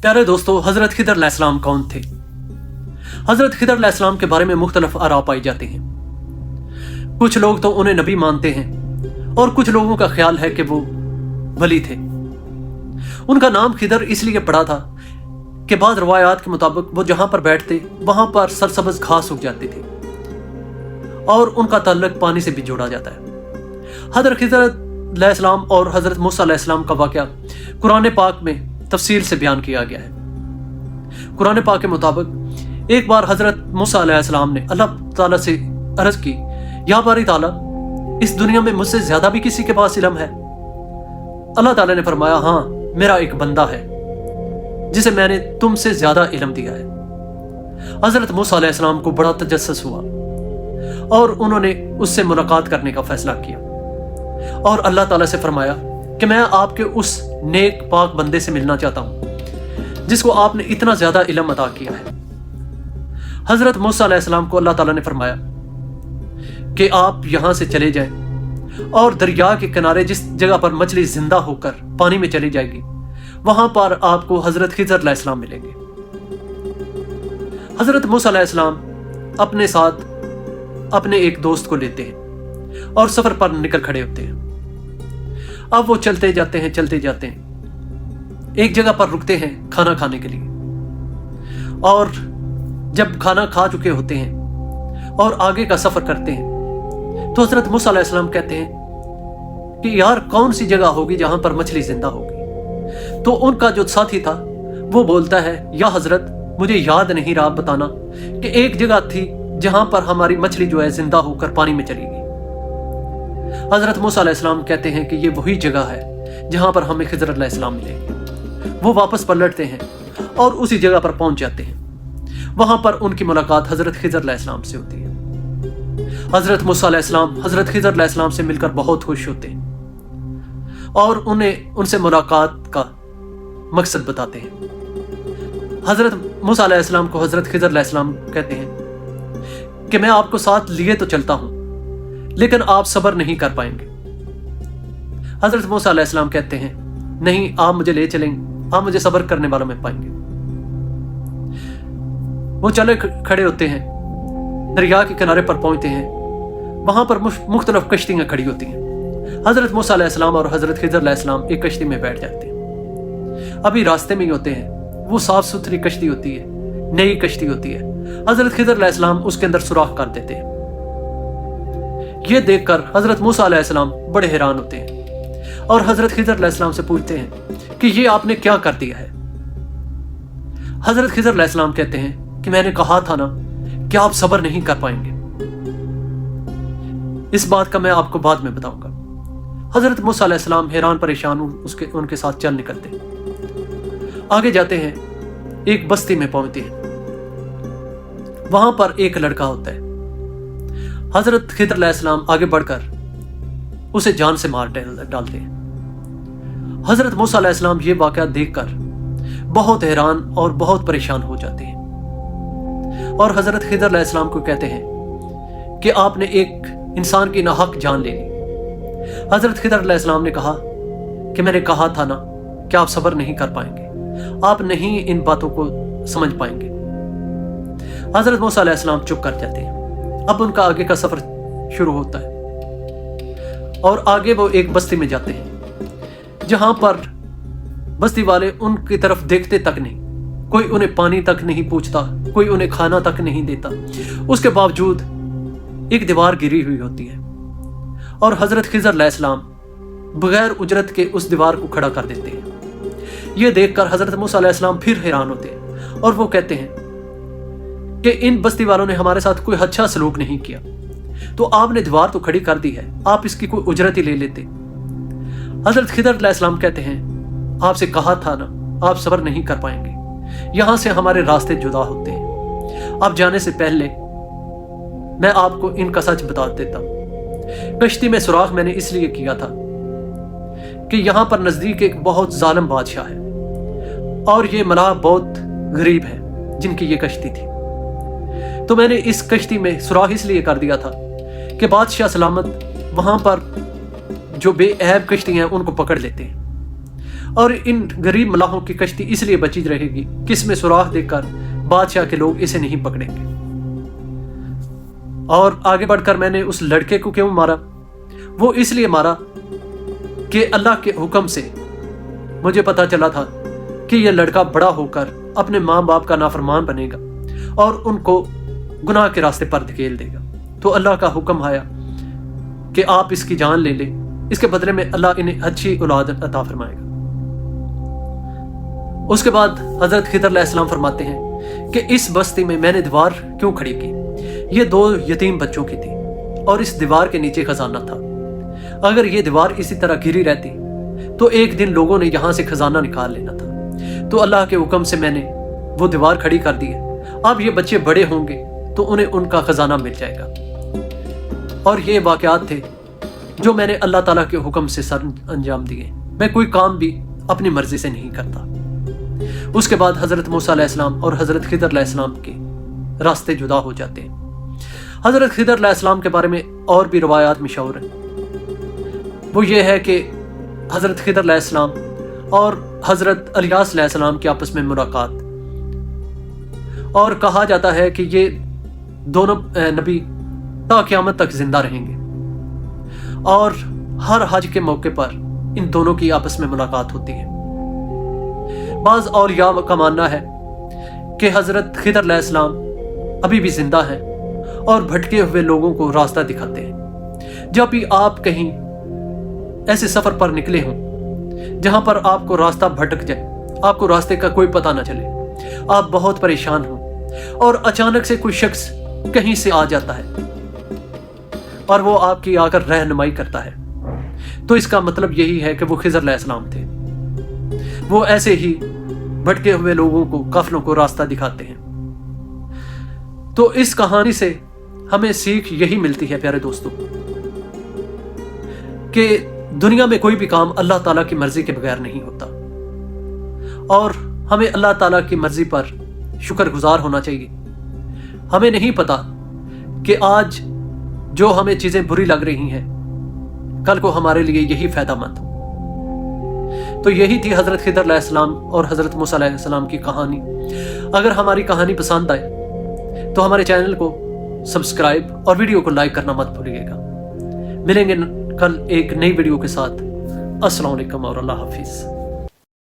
प्यारे दोस्तों, हजरत खिदर अलैहिस्सलाम कौन थे? हजरत खिदर अलैहिस्सलाम के बारे में मुख्तलिफ आरा पाई जाती हैं। कुछ लोग तो उन्हें नबी मानते हैं और कुछ लोगों का ख्याल है कि वो वली थे। उनका नाम खिदर इसलिए पड़ा था कि बाद रवायात के मुताबिक वो जहां पर बैठते वहां पर सरसब्ज घास उग जाती थी और उनका ताल्लुक पानी से भी जोड़ा जाता है। हजरत खिदर अलैहिस्सलाम और हजरत मूसा अलैहिस्सलाम का वाक़या कुरान पाक में तफसील से बयान किया गया है। कुरान पाक के मुताबिक एक बार हजरत मूसा अलैहिस्सलाम ने अल्लाह ताला से अर्ज की, या बारी ताला, इस दुनिया में मुझसे ज्यादा भी किसी के पास इल्म है? अल्लाह ताला ने फरमाया, हाँ, मेरा एक बंदा है जिसे मैंने तुमसे ज्यादा इल्म दिया है। हजरत मूसा अलैहिस्सलाम को बड़ा तजस्सुस हुआ और उन्होंने उससे मुलाकात करने का फैसला किया और अल्लाह ताला से फरमाया कि मैं आपके उस नेक पाक बंदे से मिलना चाहता हूं जिसको आपने इतना ज्यादा इल्म अता किया है। हजरत मूसा अलैहिस्सलाम को अल्लाह ताला ने फरमाया कि आप यहां से चले जाएं और दरिया के किनारे जिस जगह पर मछली जिंदा होकर पानी में चली जाएगी वहां पर आपको हजरत खिदर अलैहिस्सलाम मिलेंगे। हजरत मूसा अलैहिस्सलाम अपने साथ अपने एक दोस्त को लेते हैं और सफर पर निकल खड़े होते हैं। अब वो चलते जाते हैं, एक जगह पर रुकते हैं खाना खाने के लिए, और जब खाना खा चुके होते हैं और आगे का सफर करते हैं तो हजरत मूसा अलैहिस्सलाम कहते हैं कि यार, कौन सी जगह होगी जहां पर मछली जिंदा होगी? तो उनका जो साथी था वो बोलता है, या हजरत, मुझे याद नहीं रहा, बताना कि एक जगह थी जहां पर हमारी मछली जो है जिंदा होकर पानी में चली गई। हजरत मूसा अलैहिस्सलाम कहते हैं कि ये वही जगह है जहां पर हमें खिदर अलैहिस्सलाम मिलेंगे। वो वापस पलटते हैं और उसी जगह पर पहुंच जाते हैं। वहां पर उनकी मुलाकात हजरत खिदर अलैहिस्सलाम से होती है। हजरत मूसा अलैहिस्सलाम हजरत खिदर अलैहिस्सलाम से मिलकर बहुत खुश होते हैं और उन्हें उनसे मुलाकात का मकसद बताते हैं। हजरत मूसा अलैहिस्सलाम को हजरत खिदर अलैहिस्सलाम कहते हैं कि मैं आपको साथ लिए तो चलता हूं, लेकिन आप सब्र नहीं कर पाएंगे। हजरत मूसा अलैहिस्सलाम कहते हैं, नहीं, आप मुझे ले चलेंगे, आप मुझे सब्र करने वाला में पाएंगे। वो चले खड़े होते हैं, दरिया के किनारे पर पहुंचते हैं। वहां पर मुख्तलिफ कश्तियां खड़ी होती हैं। हजरत मूसा अलैहिस्सलाम और हजरत खिदर अलैहिस्सलाम एक कश्ती में बैठ जाते हैं। अभी रास्ते में ही होते हैं। वो साफ सुथरी कश्ती होती है, नई कश्ती होती है। हजरत खिदर अलैहिस्सलाम उसके अंदर सुराख कर देते हैं। ये देखकर हजरत मूसा अलैहिस्सलाम बड़े हैरान होते हैं और हजरत खिदर अलैहिस्सलाम से पूछते हैं कि ये आपने क्या कर दिया है? हजरत खिदर अलैहिस्सलाम कहते हैं कि मैंने कहा था ना कि आप सब्र नहीं कर पाएंगे। इस बात का मैं आपको बाद में बताऊंगा। हजरत मूसा अलैहिस्सलाम हैरान परेशान उनके साथ चल निकलते हैं। आगे जाते हैं, एक बस्ती में पहुंचते हैं। वहां पर एक लड़का होता है। हजरत खिदर अलैहिस्सलाम आगे बढ़कर उसे जान से मार डालते हैं। हजरत मूसा अलैहिस्सलाम ये वाक़या देखकर बहुत हैरान और बहुत परेशान हो जाते हैं और हजरत खिदर अलैहिस्सलाम को कहते हैं कि आपने एक इंसान की नाहक जान ले ली। हजरत खिदर अलैहिस्सलाम ने कहा कि मैंने कहा था ना कि आप सब्र नहीं कर पाएंगे, आप नहीं इन बातों को समझ पाएंगे। हजरत मूसा अलैहिस्सलाम चुप कर जाते हैं। अब उनका आगे का सफर शुरू होता है और आगे वो एक बस्ती में जाते हैं जहां पर बस्ती वाले उनकी तरफ देखते तक नहीं, कोई उन्हें पानी तक नहीं पूछता, कोई उन्हें खाना तक नहीं देता। उसके बावजूद एक दीवार गिरी हुई होती है और हजरत खिदर अलैहिस्सलाम बगैर उजरत के उस दीवार को खड़ा कर देते हैं। यह देखकर हजरत मूसा अलैहिस्सलाम फिर हैरान होते हैं और वो कहते हैं कि इन बस्ती वालों ने हमारे साथ कोई अच्छा सलूक नहीं किया, तो आपने दीवार तो खड़ी कर दी है, आप इसकी कोई उजरत ही ले लेते। हजरत खिदर अलैहिस्सलाम कहते हैं, आपसे कहा था ना, आप सब्र नहीं कर पाएंगे, यहां से हमारे रास्ते जुदा होते हैं। आप जाने से पहले मैं आपको इनका सच बता देता हूं। कश्ती में सुराख मैंने इसलिए किया था कि यहां पर नजदीक एक बहुत जालिम बादशाह है और ये मलाह बहुत गरीब है जिनकी ये कश्ती थी। तो मैंने इस कश्ती में सुराख इसलिए कर दिया था कि बादशाह सलामत वहां पर जो बेऐब कश्ती हैं उनको पकड़ लेते हैं اور ان غریب ملاحوں کی کشتی اس لیے بچی رہے گی کہ اس میں سوراخ دیکھ کر بادشاہ کے لوگ اسے نہیں پکڑیں گے۔ اور آگے بڑھ کر میں نے اس لڑکے کو کیوں مارا؟ وہ اس لیے مارا کہ اللہ کے حکم سے مجھے پتا چلا تھا کہ یہ لڑکا بڑا ہو کر اپنے ماں باپ کا نافرمان بنے گا اور ان کو گناہ کے راستے پر دھکیل دے گا۔ تو اللہ کا حکم آیا کہ آپ اس کی جان لے لیں، اس کے بدلے میں اللہ انہیں اچھی اولاد عطا فرمائے گا۔ اس کے بعد حضرت خضر علیہ السلام فرماتے ہیں کہ اس بستی میں میں نے دیوار کیوں کھڑی کی؟ یہ 2 یتیم بچوں کی تھی اور اس دیوار کے نیچے خزانہ تھا۔ اگر یہ دیوار اسی طرح گری رہتی تو ایک دن لوگوں نے یہاں سے خزانہ نکال لینا تھا۔ تو اللہ کے حکم سے میں نے وہ دیوار کھڑی کر دی ہے۔ اب یہ بچے بڑے ہوں گے تو انہیں ان کا خزانہ مل جائے گا۔ اور یہ واقعات تھے جو میں نے اللہ تعالیٰ کے حکم سے سر انجام دیے۔ میں کوئی کام بھی اپنی مرضی سے نہیں کرتا۔ اس کے بعد حضرت موسیٰ علیہ السلام اور حضرت خضر علیہ السلام کے راستے جدا ہو جاتے ہیں۔ حضرت خضر علیہ السلام کے بارے میں اور بھی روایات مشہور ہیں۔ وہ یہ ہے کہ حضرت خضر علیہ السلام اور حضرت الیاس علیہ السلام کی آپس میں ملاقات، اور کہا جاتا ہے کہ یہ دونوں نبی تا قیامت تک زندہ رہیں گے، اور ہر حج کے موقع پر ان دونوں کی آپس میں ملاقات ہوتی ہے۔ بعض اولیاء کا ماننا ہے کہ حضرت خضر علیہ السلام ابھی بھی زندہ ہیں اور بھٹکے ہوئے لوگوں کو راستہ دکھاتے ہیں۔ جب بھی آپ کہیں ایسے سفر پر نکلے ہوں جہاں پر آپ کو راستہ بھٹک جائے، آپ کو راستے کا کوئی پتہ نہ چلے، آپ بہت پریشان ہوں اور اچانک سے کوئی شخص کہیں سے آ جاتا ہے اور وہ آپ کی آ کر رہنمائی کرتا ہے، تو اس کا مطلب یہی ہے کہ وہ خضر علیہ السلام تھے۔ وہ ایسے ہی بھٹکے ہوئے لوگوں کو، قافلوں کو راستہ دکھاتے ہیں۔ تو اس کہانی سے ہمیں سیکھ یہی ملتی ہے پیارے دوستوں کہ دنیا میں کوئی بھی کام اللہ تعالیٰ کی مرضی کے بغیر نہیں ہوتا، اور ہمیں اللہ تعالیٰ کی مرضی پر شکر گزار ہونا چاہیے۔ ہمیں نہیں پتا کہ آج جو ہمیں چیزیں بری لگ رہی ہیں کل کو ہمارے لیے یہی فائدہ مند ہو۔ تو یہی تھی حضرت خضر علیہ السلام اور حضرت موسیٰ علیہ السلام کی کہانی۔ اگر ہماری کہانی پسند آئے تو ہمارے چینل کو سبسکرائب اور ویڈیو کو لائک کرنا مت بھولیے گا۔ ملیں گے کل ایک نئی ویڈیو کے ساتھ۔ السلام علیکم اور اللہ حافظ۔